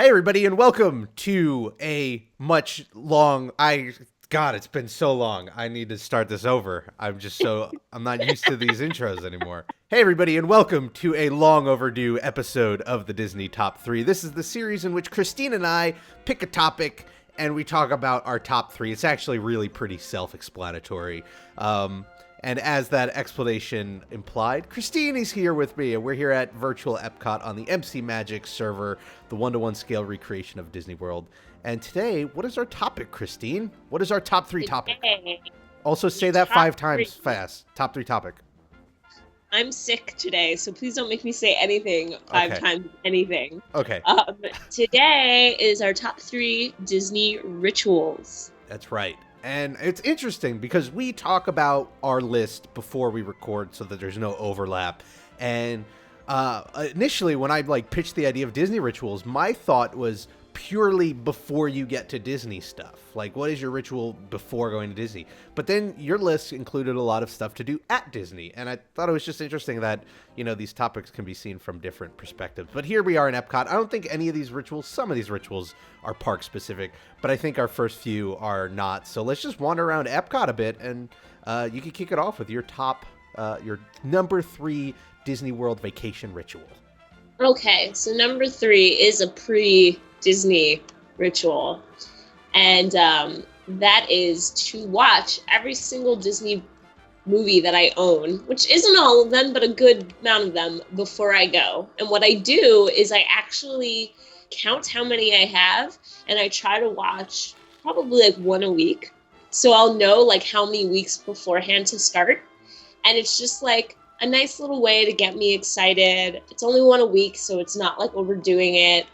Hey everybody, and welcome to a much long. God, it's been so long. I need to start this over. I'm not used to these intros anymore. Hey everybody, and welcome to a long overdue episode of the Disney Top 3. This is the series in which Christine and I pick a topic and we talk about our top 3. It's actually really pretty self-explanatory. And as that explanation implied, Christine is here with me, and we're here at Virtual Epcot on the MC Magic server, the 1-to-1 scale recreation of Disney World. And today, what is our topic, Christine? What is our top 3 topic? Also say that 5 times fast. Top 3 topic. I'm sick today, so please don't make me say anything five times anything. Okay. Today is our top 3 Disney rituals. That's right. And it's interesting because we talk about our list before we record so that there's no overlap. And initially, when I pitched the idea of Disney rituals, my thought was purely before you get to Disney stuff. Like, what is your ritual before going to Disney? But then your list included a lot of stuff to do at Disney. And I thought it was just interesting that, these topics can be seen from different perspectives. But here we are in Epcot. I don't think any of these rituals, some of these rituals are park specific, but I think our first few are not. So let's just wander around Epcot a bit, and you can kick it off with your your number 3 Disney World vacation ritual. Okay, so number 3 is a pre-Disney ritual. And that is to watch every single Disney movie that I own, which isn't all of them, but a good amount of them, before I go. And what I do is I actually count how many I have, and I try to watch probably one a week. So I'll know how many weeks beforehand to start. And it's just a nice little way to get me excited. It's only one a week, so it's not overdoing it.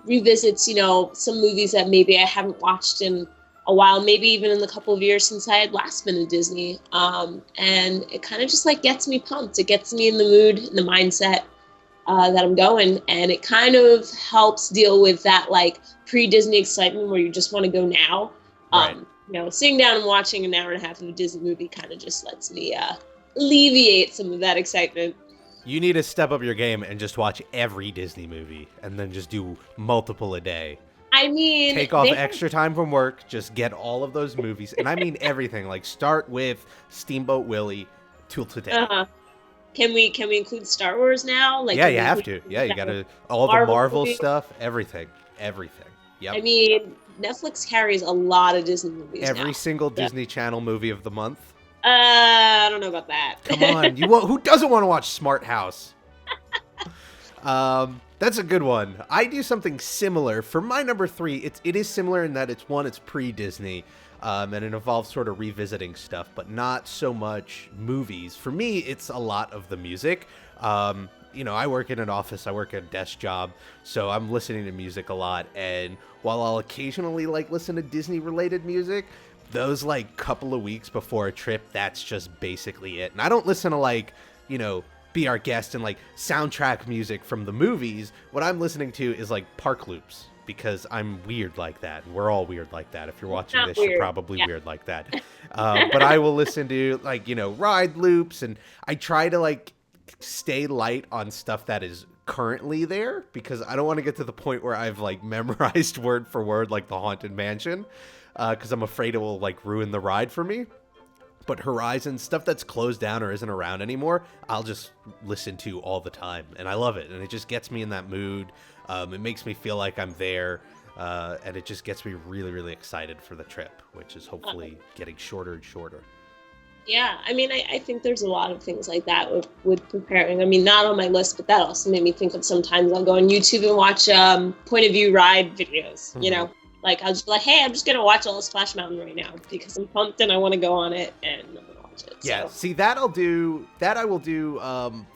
Revisits, some movies that maybe I haven't watched in a while, maybe even in the couple of years since I had last been to Disney. And it kind of just gets me pumped. It gets me in the mood, in the mindset that I'm going. And it kind of helps deal with that pre-Disney excitement where you just want to go now. Right. Sitting down and watching an hour and a half of a Disney movie kind of just lets me alleviate some of that excitement. You need to step up your game and just watch every Disney movie and then just do multiple a day. I mean, take off extra time from work, just get all of those movies. And I mean everything. Start with Steamboat Willie till today. Uh-huh. Can we include Star Wars now? Yeah, you have to. Yeah, you got to all the Marvel stuff, everything. Yep. I mean, Netflix carries a lot of Disney movies Every now. single Disney Channel movie of the month. I don't know about that. Come on, who doesn't want to watch Smart House? That's a good one. I do something similar for my number 3. It is similar in that it's pre-Disney, and it involves sort of revisiting stuff, but not so much movies. For me, it's a lot of the music. I work in an office. I work a desk job, so I'm listening to music a lot. And while I'll occasionally listen to Disney-related music, those couple of weeks before a trip, that's just basically it. And I don't listen to Be Our Guest and soundtrack music from the movies. What I'm listening to is park loops, because I'm weird like that, and we're all weird like that. If you're watching this, you're probably weird like that. But I will listen to ride loops, and I try to stay light on stuff that is currently there, because I don't want to get to the point where I've memorized word for word the Haunted Mansion, because I'm afraid it will ruin the ride for me. But Horizon, stuff that's closed down or isn't around anymore, I'll just listen to all the time. And I love it. And it just gets me in that mood. It makes me feel like I'm there. And it just gets me really, really excited for the trip, which is hopefully getting shorter and shorter. Yeah, I mean, I think there's a lot of things like that with preparing. I mean, not on my list, but that also made me think of sometimes I'll go on YouTube and watch point of view ride videos, Mm-hmm. I'll just be hey, I'm just going to watch all of Splash Mountain right now because I'm pumped and I want to go on it and I'm going to watch it. Yeah, so. See, that I will do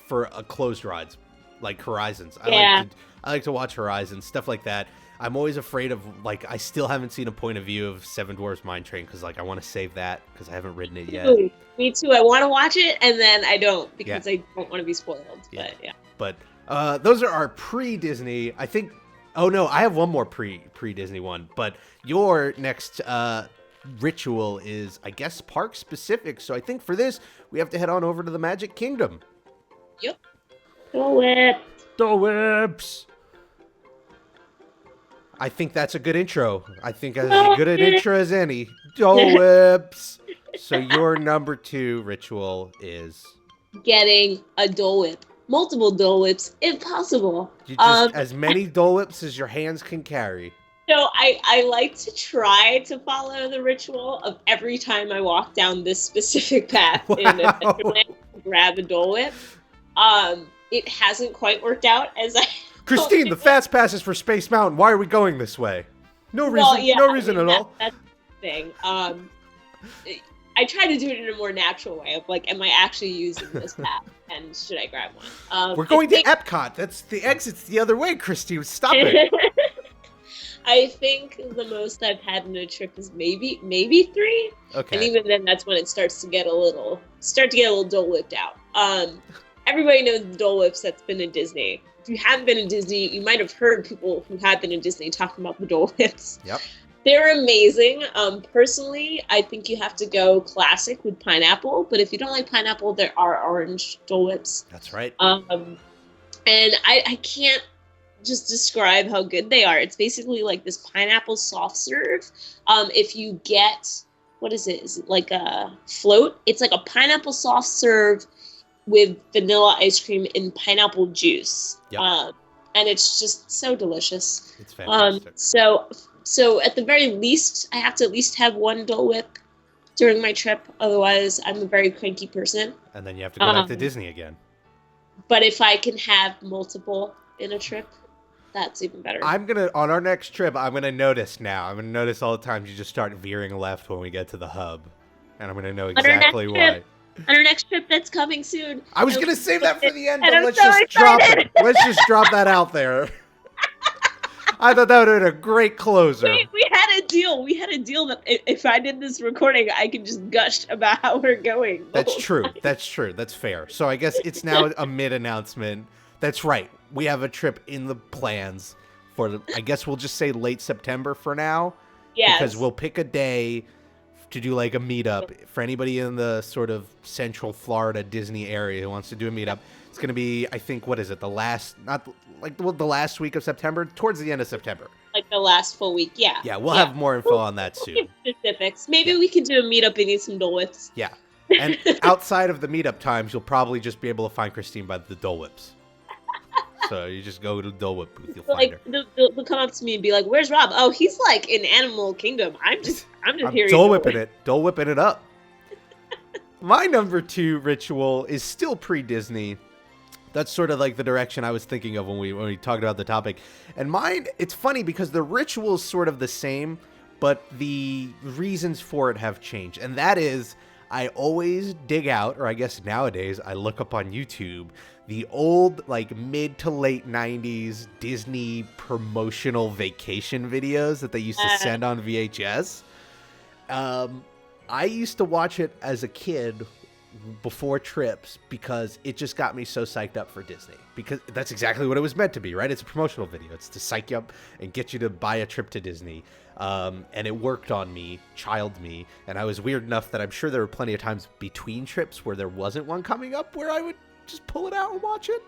for a closed rides, like Horizons. Yeah. I like to watch Horizons, stuff like that. I'm always afraid of, I still haven't seen a point of view of Seven Dwarfs Mine Train because, I want to save that because I haven't ridden it yet. Ooh, me too. I want to watch it, and then I don't because I don't want to be spoiled. Yeah. But, yeah. But those are our pre-Disney. I think... Oh, no, I have one more pre-Disney one. But your next ritual is, I guess, park-specific. So I think for this, we have to head on over to the Magic Kingdom. Yep. Go Whip. The Whips! I think that's a good intro. I think as good an intro as any. Dole Whips. So your number 2 ritual is Getting a Dole Whip. Multiple Dole Whips, if possible. you just as many Dole Whips as your hands can carry. So I like to try to follow the ritual of every time I walk down this specific path in Adventureland, grab a Dole Whip. It hasn't quite worked out as I. Christine, the fast pass is for Space Mountain. Why are we going this way? No reason. Well, yeah, no reason at all. That's the thing. I try to do it in a more natural way of like, am I actually using this path? And should I grab one? We're going to Epcot. That's the exit's the other way, Christine. Stop it. I think the most I've had in a trip is maybe 3. Okay. And even then, that's when it starts to get a little Dole Whipped out. Everybody knows the Dole Whips that's been in Disney. If you haven't been in Disney, you might have heard people who have been in Disney talking about the Dole Whips. Yep. They're amazing. Personally, I think you have to go classic with pineapple. But if you don't like pineapple, there are orange Dole Whips. That's right. And I can't just describe how good they are. It's basically like this pineapple soft serve. If you get, what is it? Is it like a float? It's like a pineapple soft serve with vanilla ice cream and pineapple juice. Yep. And it's just so delicious. It's fantastic. So at the very least, I have to at least have one Dole Whip during my trip. Otherwise, I'm a very cranky person. And then you have to go back to Disney again. But if I can have multiple in a trip, that's even better. On our next trip, I'm gonna notice now. I'm gonna notice all the times you just start veering left when we get to the hub. And I'm gonna know exactly why. On our next trip that's coming soon. I was gonna save that for the end, but let's just drop it. Let's just drop that out there. I thought that would have been a great closer. We had a deal. We had a deal that if I did this recording, I could just gush about how we're going. That's true. That's true. That's fair. So I guess it's now a mid-announcement. That's right. We have a trip in the plans for, I guess we'll just say late September for now. Yes. Because we'll pick a day to do like a meetup. For anybody in the sort of Central Florida Disney area who wants to do a meetup, it's going to be, I think, what is it? The last week of September, towards the end of September. Like the last full week, yeah. Yeah, we'll have more info on that soon. We'll give specifics. Maybe we can do a meetup and eat some Dole Whips. Yeah. And outside of the meetup times, you'll probably just be able to find Christine by the Dole Whips. So you just go to the Dole Whip booth, you'll find her. They'll come up to me and be like, "Where's Rob? Oh, he's like in Animal Kingdom. I'm just here. Dole Whipping it up." My number 2 ritual is still pre-Disney. That's sort of like the direction I was thinking of when we talked about the topic. And mine, it's funny because the ritual is sort of the same, but the reasons for it have changed. And that is, I always dig out, or I guess nowadays I look up on YouTube, the old, like, mid to late 90s Disney promotional vacation videos that they used to send on VHS. I used to watch it as a kid before trips because it just got me so psyched up for Disney. Because that's exactly what it was meant to be, right? It's a promotional video. It's to psych you up and get you to buy a trip to Disney. And it worked on me, child me. And I was weird enough that I'm sure there were plenty of times between trips where there wasn't one coming up where I would just pull it out and watch it.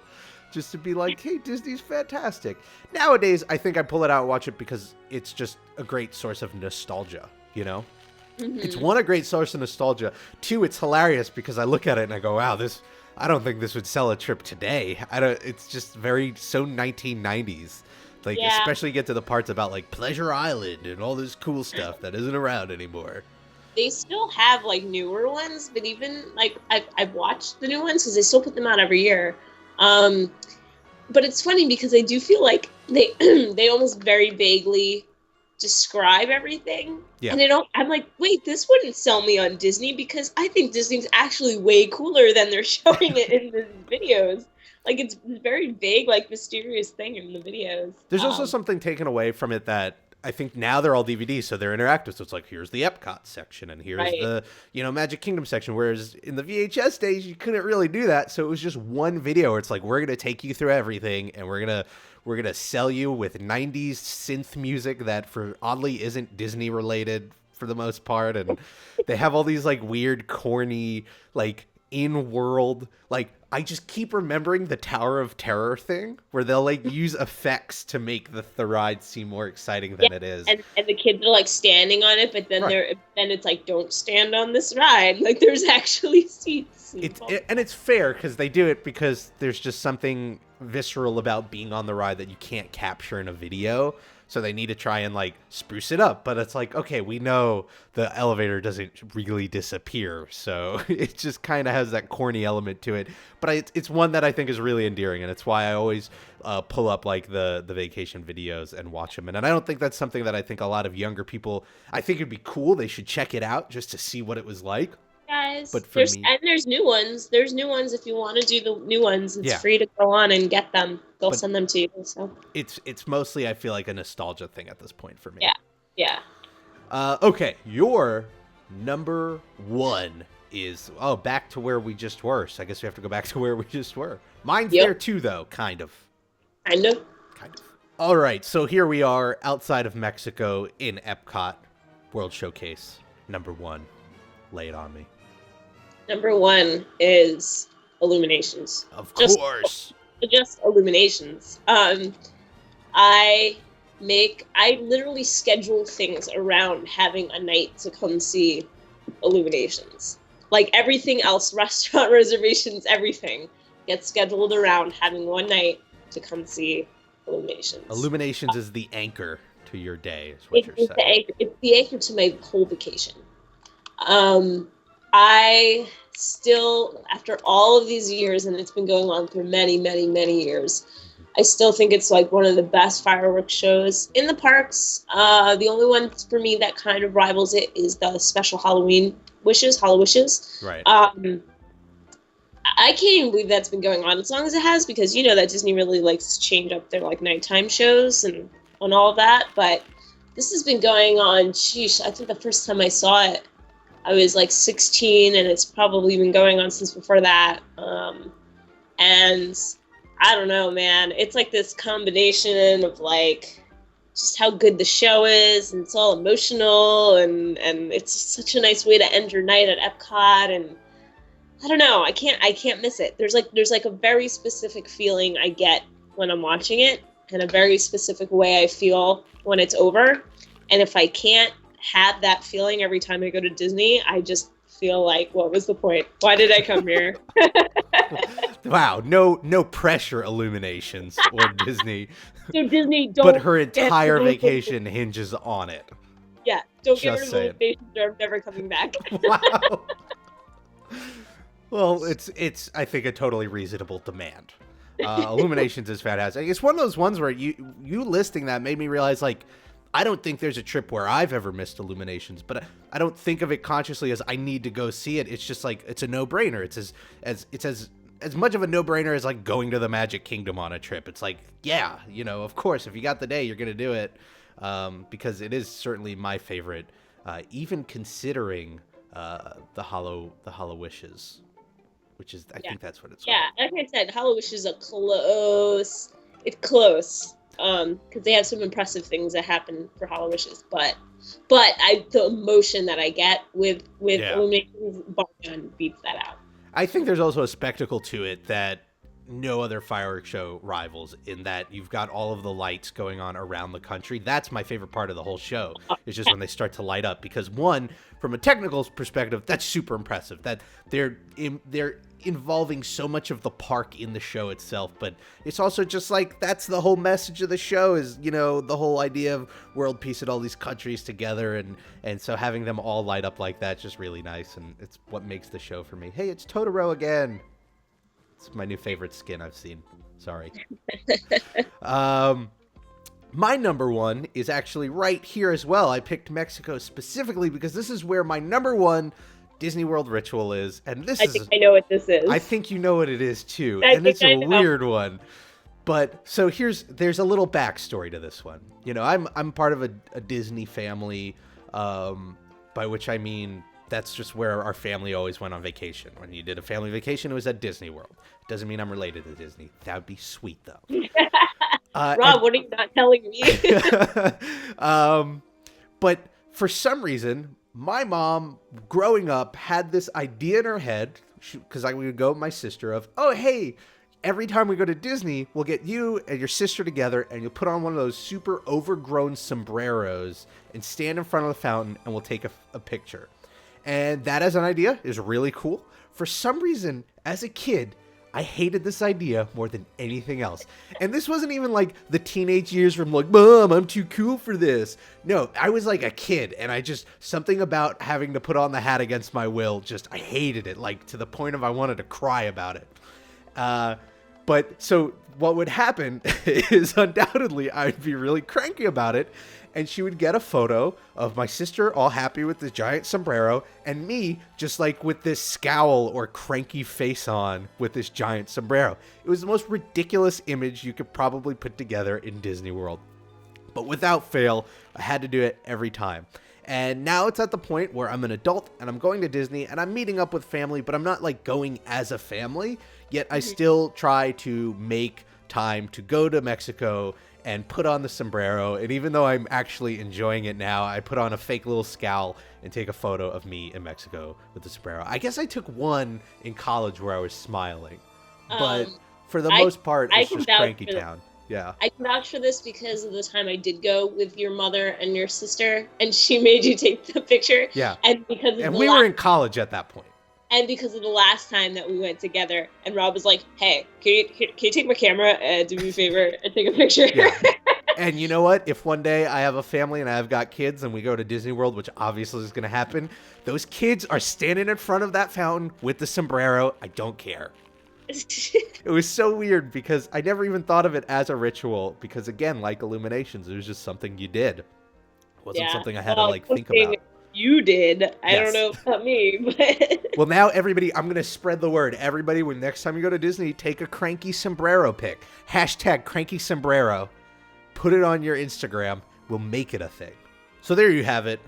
Just to be like, hey, Disney's fantastic. Nowadays, I think I pull it out and watch it because it's just a great source of nostalgia, you know? Mm-hmm. It's one, a great source of nostalgia. 2, it's hilarious because I look at it and I go, wow, I don't think this would sell a trip today. It's just so 1990s. Like, yeah. Especially get to the parts about like Pleasure Island and all this cool stuff that isn't around anymore. They still have like newer ones, but even like I've watched the new ones because they still put them out every year. But it's funny because I do feel like they they almost very vaguely describe everything. Yeah. And I'm like, wait, this wouldn't sell me on Disney because I think Disney's actually way cooler than they're showing it in the videos. Like, it's very vague, like, mysterious thing in the videos. There's also something taken away from it that I think now they're all DVDs, so they're interactive. So it's like, here's the Epcot section, and here's the, Magic Kingdom section. Whereas in the VHS days, you couldn't really do that. So it was just one video where it's like, we're going to take you through everything, and we're going to sell you with 90s synth music that oddly isn't Disney related for the most part. And they have all these like weird, corny, like in-world, like I just keep remembering the Tower of Terror thing where they'll like use effects to make the ride seem more exciting than it is. And the kids are like standing on it, but then Right. then it's like, don't stand on this ride. Like there's actually seats. And it's fair because they do it because there's just something visceral about being on the ride that you can't capture in a video. So they need to try and like spruce it up. But it's like, okay, we know the elevator doesn't really disappear. So it just kind of has that corny element to it. But it's one that I think is really endearing. And it's why I always pull up like the vacation videos and watch them. And I don't think that's something that I think a lot of younger people, I think it'd be cool. They should check it out just to see what it was like. Guys, But for me, and there's new ones. There's new ones if you want to do the new ones. It's Yeah. free to go on and get them. They'll But- send them to you. So it's mostly, I feel like, a nostalgia thing at this point for me. yeah. Okay, your number one is back to where we just were. So I guess we have to go back to where we just were. Mine's Yep. there too, though, kind of. Kind of. All right, so here we are outside of Mexico in Epcot World Showcase. Number one, lay it on me. Number one is Illuminations. Of Just- course. Just Illuminations. I literally schedule things around having a night to come see Illuminations. Like everything else, restaurant reservations, everything gets scheduled around having one night to come see Illuminations. Illuminations is the anchor to your day, is what you're It's saying. it's the anchor to my whole vacation. I still, after all of these years, and it's been going on for many, many, many years, I still think it's like one of the best fireworks shows in the parks. The only one for me that kind of rivals it is the special Halloween Wishes, Hollow Wishes. Right. I can't even believe that's been going on as long as it has, because you know that Disney really likes to change up their like nighttime shows and all of that. But this has been going on, sheesh, I think the first time I saw it, I was like 16, and it's probably been going on since before that. And I don't know, man. It's like this combination of like just how good the show is, and it's all emotional, and it's such a nice way to end your night at Epcot. And I don't know, I can't miss it. There's like a very specific feeling I get when I'm watching it, and a very specific way I feel when it's over. And if I can't have that feeling every time I go to Disney, I just feel like, what was the point? Why did I come here? Wow, no pressure, Illuminations or Disney, So Disney, don't. but her get entire rid of vacation hinges on it. Yeah, don't get rid Just of saying. Illuminations, or I'm never coming back. Wow. Well, it's I think a totally reasonable demand. Illuminations is fantastic. It's one of those ones where you listing that made me realize, like, I don't think there's a trip where I've ever missed Illuminations, but I don't think of it consciously as I need to go see it. It's just like it's a no-brainer. It's as much of a no-brainer as like going to the Magic Kingdom on a trip. It's like, yeah, you know, of course, if you got the day, you're gonna do it, because it is certainly my favorite, even considering the Hollow Wishes, which is I think that's what it's called. Yeah, like I said, Hollow Wishes is close. It's close. Because they have some impressive things that happen for Hollow Wishes, but the emotion that I get with Yeah. Illuminations, bar none, beats that out. I think there's also a spectacle to it that no other fireworks show rivals, in that you've got all of the lights going on around the country. That's my favorite part of the whole show. It's just when they start to light up, because one, from a technical perspective, that's super impressive that they're involving so much of the park in the show itself. But it's also just like, that's the whole message of the show, is, you know, the whole idea of world peace and all these countries together, and so having them all light up like that's just really nice, and it's what makes the show for me. Hey, it's Totoro again. It's my new favorite skin I've seen. Sorry. My number one is actually right here as well. I picked Mexico specifically because this is where my number one Disney World ritual is, and this I is. think I know what this is. I think you know what it is too, I and think it's I a know. weird one. But so there's a little backstory to this one. You know, I'm part of a Disney family, by which I mean that's just where our family always went on vacation. When you did a family vacation, it was at Disney World. Doesn't mean I'm related to Disney. That would be sweet though. Rob, what are you not telling me? But for some reason, my mom, growing up, had this idea in her head, because I would go with my sister of, oh, hey, every time we go to Disney, we'll get you and your sister together and you'll put on one of those super overgrown sombreros and stand in front of the fountain and we'll take a picture. And that as an idea is really cool. For some reason, as a kid, I hated this idea more than anything else. And this wasn't even like the teenage years from like, Mom, I'm too cool for this. No, I was like a kid and something about having to put on the hat against my will, I hated it, like to the point of I wanted to cry about it. But so what would happen is undoubtedly I'd be really cranky about it. And she would get a photo of my sister all happy with this giant sombrero and me just like with this scowl or cranky face on with this giant sombrero. It was the most ridiculous image you could probably put together in Disney World. But without fail, I had to do it every time. And now it's at the point where I'm an adult and I'm going to Disney and I'm meeting up with family, but I'm not like going as a family. Yet I still try to make time to go to Mexico and put on the sombrero. And even though I'm actually enjoying it now, I put on a fake little scowl and take a photo of me in Mexico with the sombrero. I guess I took one in college where I was smiling. But for the most part, it's just cranky town. Yeah. I can vouch for this because of the time I did go with your mother and your sister, and she made you take the picture. Yeah. And we were in college at that point. And because of the last time that we went together, and Rob was like, hey, can you take my camera and do me a favor and take a picture? Yeah. And you know what? If one day I have a family and I've got kids and we go to Disney World, which obviously is going to happen, those kids are standing in front of that fountain with the sombrero. I don't care. It was so weird because I never even thought of it as a ritual because, again, like Illuminations, it was just something you did. It wasn't something I had to think about. You did. I don't know about me, but... Well, now everybody, I'm going to spread the word. Everybody, when next time you go to Disney, take a cranky sombrero pic. Hashtag cranky sombrero. Put it on your Instagram. We'll make it a thing. So there you have it.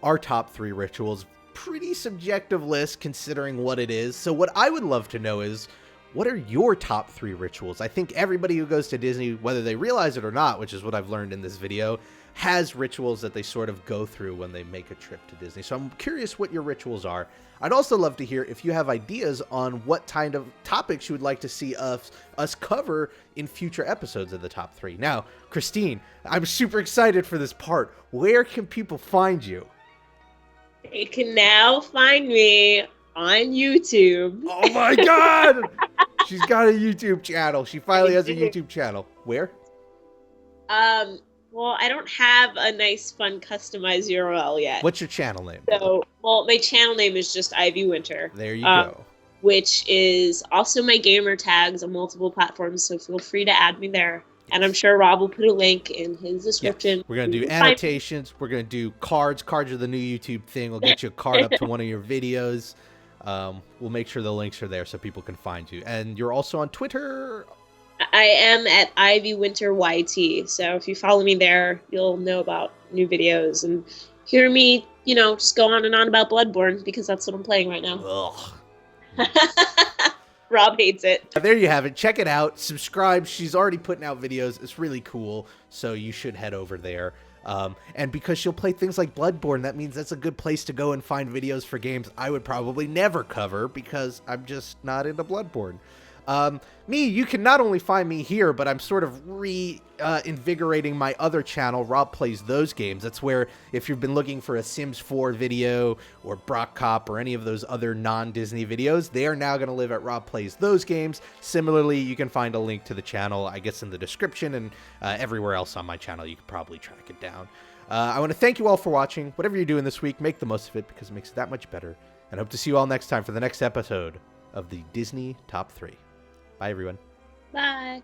Our top 3 rituals. Pretty subjective list considering what it is. So what I would love to know is, what are your top 3 rituals? I think everybody who goes to Disney, whether they realize it or not, which is what I've learned in this video, has rituals that they sort of go through when they make a trip to Disney. So I'm curious what your rituals are. I'd also love to hear if you have ideas on what kind of topics you would like to see us cover in future episodes of the top 3. Now, Christine, I'm super excited for this part. Where can people find you? They can now find me on YouTube. Oh my God! She's got a YouTube channel. She finally has a YouTube channel. Where? Well, I don't have a nice, fun, customized URL yet. What's your channel name? My channel name is just Ivy Winter. There you go. Which is also my gamer tags on multiple platforms, so feel free to add me there. And I'm sure Rob will put a link in his description. Yes. We're going to do annotations. We're going to do cards. Cards are the new YouTube thing. We'll get you a card up to one of your videos. We'll make sure the links are there so people can find you. And you're also on Twitter? I am at Ivy Winter YT. So if you follow me there, you'll know about new videos and hear me, just go on and on about Bloodborne because that's what I'm playing right now. Ugh. Rob hates it. There you have it. Check it out. Subscribe. She's already putting out videos. It's really cool. So you should head over there. And because she'll play things like Bloodborne, that means that's a good place to go and find videos for games I would probably never cover because I'm just not into Bloodborne. You can not only find me here, but I'm sort of invigorating my other channel, Rob Plays Those Games. That's where if you've been looking for a Sims 4 video or Brock Cop or any of those other non-Disney videos, they are now going to live at Rob Plays Those Games. Similarly, you can find a link to the channel, I guess, in the description and everywhere else on my channel. You can probably track it down. I want to thank you all for watching. Whatever you're doing this week, make the most of it because it makes it that much better. And I hope to see you all next time for the next episode of the Disney Top 3. Bye, everyone. Bye.